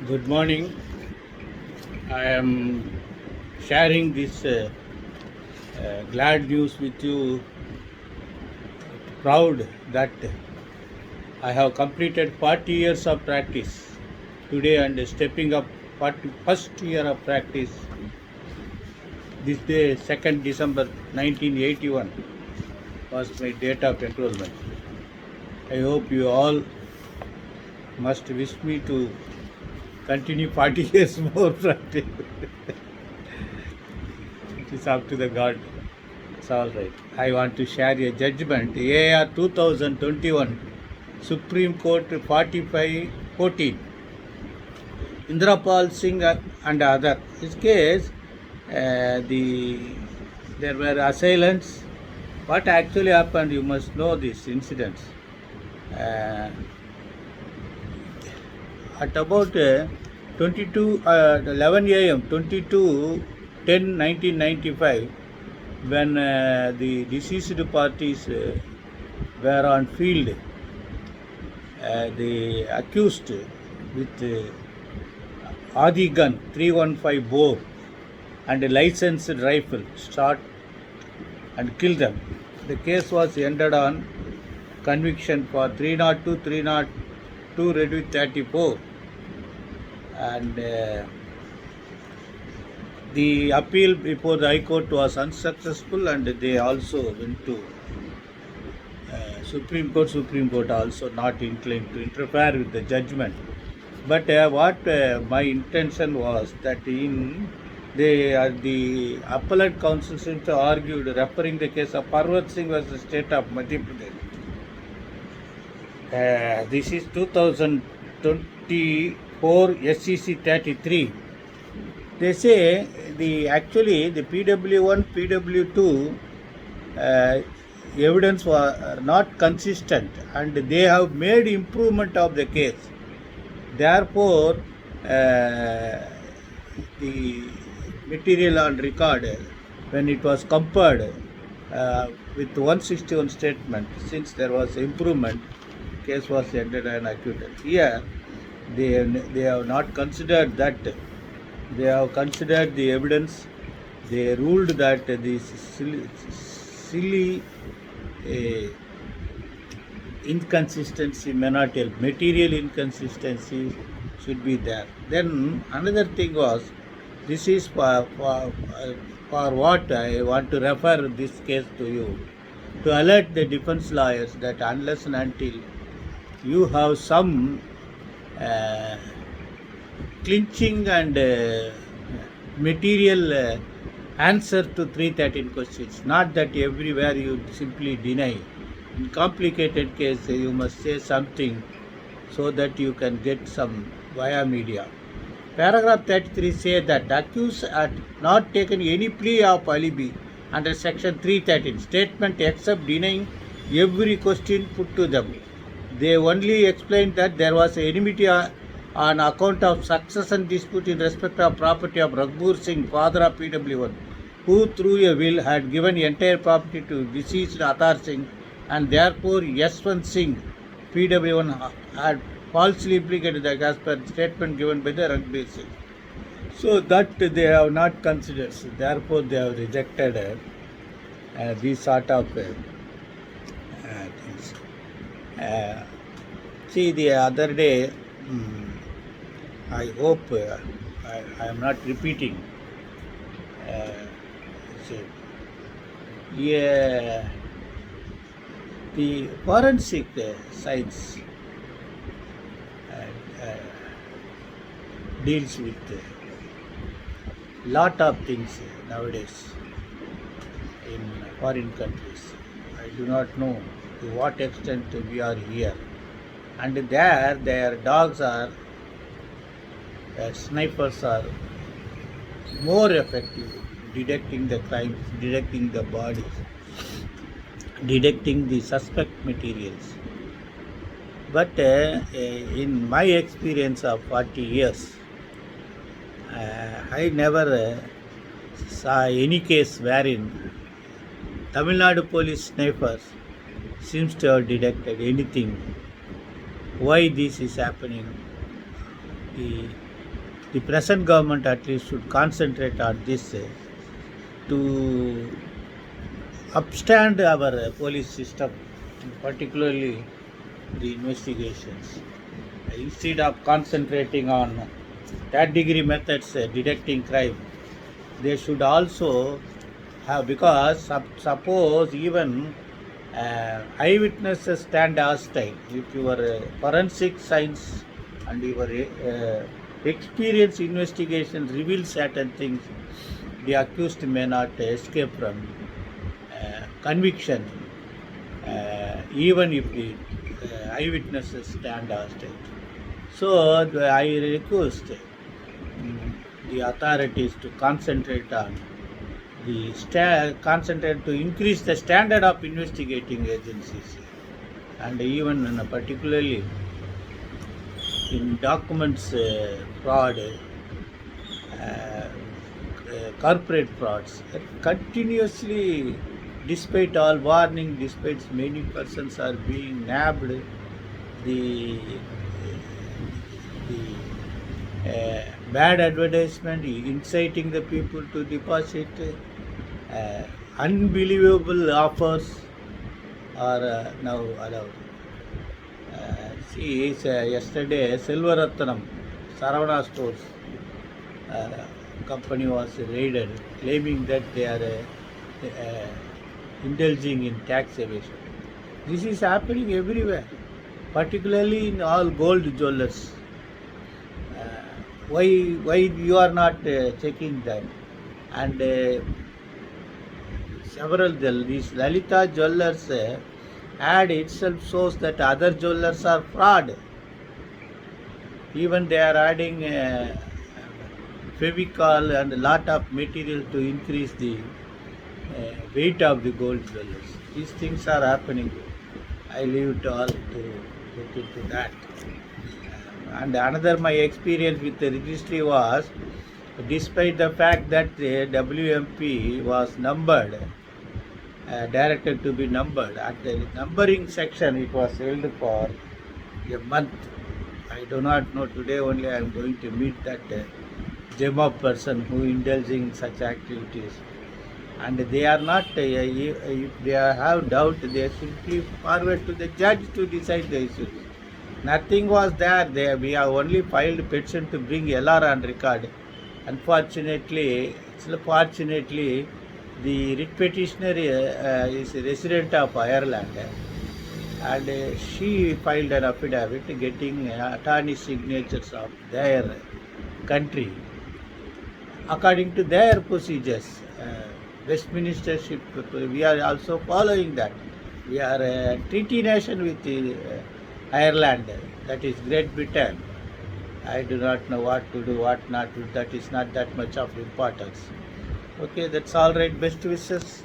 Good morning. I am sharing this glad news with you. Proud that I have completed 40 years of practice today and stepping up 41st year of practice this day, 2nd December 1981 was my date of enrollment. I hope you all must wish me to continue 40 years more practice. It is up to the God. It's all right. I want to share a judgment. AR 2021, Supreme Court 4514. Indrapal Singh and other. This case, there were assailants. What actually happened? You must know these incidents. Uh, at about 11 a.m. 22/10/1995, when the deceased parties were on field, the accused with Adi gun 315 bore and a licensed rifle shot and killed them. The case was ended on conviction for 302, 302 read with 34, and the appeal before the High Court was unsuccessful, and they also went to Supreme Court. Supreme Court also not inclined to interfere with the judgment. But what my intention was that in the appellate counsel seems to argued referring the case of Parvat Singh versus State of Madhya Pradesh. This is 2024 SCC 33. They say actually the PW1, PW2 evidence was not consistent, and they have made improvement of the case. Therefore, the material on record, when it was compared with 161 statement, since there was improvement, case was ended and acquitted. Here, they have not considered that. They have considered the evidence. They ruled that the silly inconsistency may not help. Material inconsistency should be there. Then another thing was, this is for what I want to refer this case to you, to alert the defense lawyers that unless and until you have some clinching and material answer to 313 questions, not that everywhere you simply deny. In complicated case, you must say something so that you can get some via media. Paragraph 33 says that the accused had not taken any plea of alibi under section 313 statement except denying every question put to them. They only explained that there was enmity on account of succession dispute in respect of property of Raghubar Singh, father of PW1, who through a will had given entire property to deceased Athar Singh, and therefore Yashwant Singh, PW1, had falsely implicated that as per statement given by the Raghubar Singh. So that they have not considered. So therefore they have rejected these sort of things. See, the other day, I hope I am not repeating. The forensic science deals with lot of things nowadays in foreign countries. I do not know to what extent we are here. And there, their dogs are, snipers are more effective detecting the crimes, detecting the bodies, detecting the suspect materials. But in my experience of 40 years, I never saw any case wherein Tamil Nadu police snipers seems to have detected anything. Why this is happening? the present government at least should concentrate on this to upstand our police system, particularly the investigations. Instead of concentrating on third degree methods detecting crime, they should also have, because suppose even eyewitnesses stand hostile, if your forensic science and your experience investigation reveals certain things, the accused may not escape from conviction, even if the eyewitnesses stand hostile. So I request the authorities to concentrate on concentrate to increase the standard of investigating agencies, and even particularly in documents fraud, corporate frauds. Continuously, despite all warning, despite many persons are being nabbed, the bad advertisement inciting the people to deposit, unbelievable offers are now allowed. Yesterday Silvaratnam Saravana stores company was raided, claiming that they are indulging in tax evasion. This is happening everywhere, particularly in all gold jewelers. Why you are not checking them? And several these Lalita jewelers ad itself shows that other jewelers are fraud. Even they are adding Fevicol and a lot of material to increase the weight of the gold jewelers. These things are happening. I leave it all to look into that. And another my experience with the registry was, despite the fact that the WMP was numbered, directed to be numbered, at the numbering section it was held for a month. I do not know, today only I am going to meet that gem of person who indulging in such activities. And they are not, if they have doubt, they simply forward to the judge to decide the issues. Nothing was there. We have only filed petition to bring LR on record. Unfortunately, the writ petitioner is a resident of Ireland, and she filed an affidavit getting attorney signatures of their country according to their procedures. Westminster, we are also following that. We are a treaty nation with Ireland, that is Great Britain. I do not know what to do, what not to do. That is not that much of importance. Okay, that's all right. Best wishes.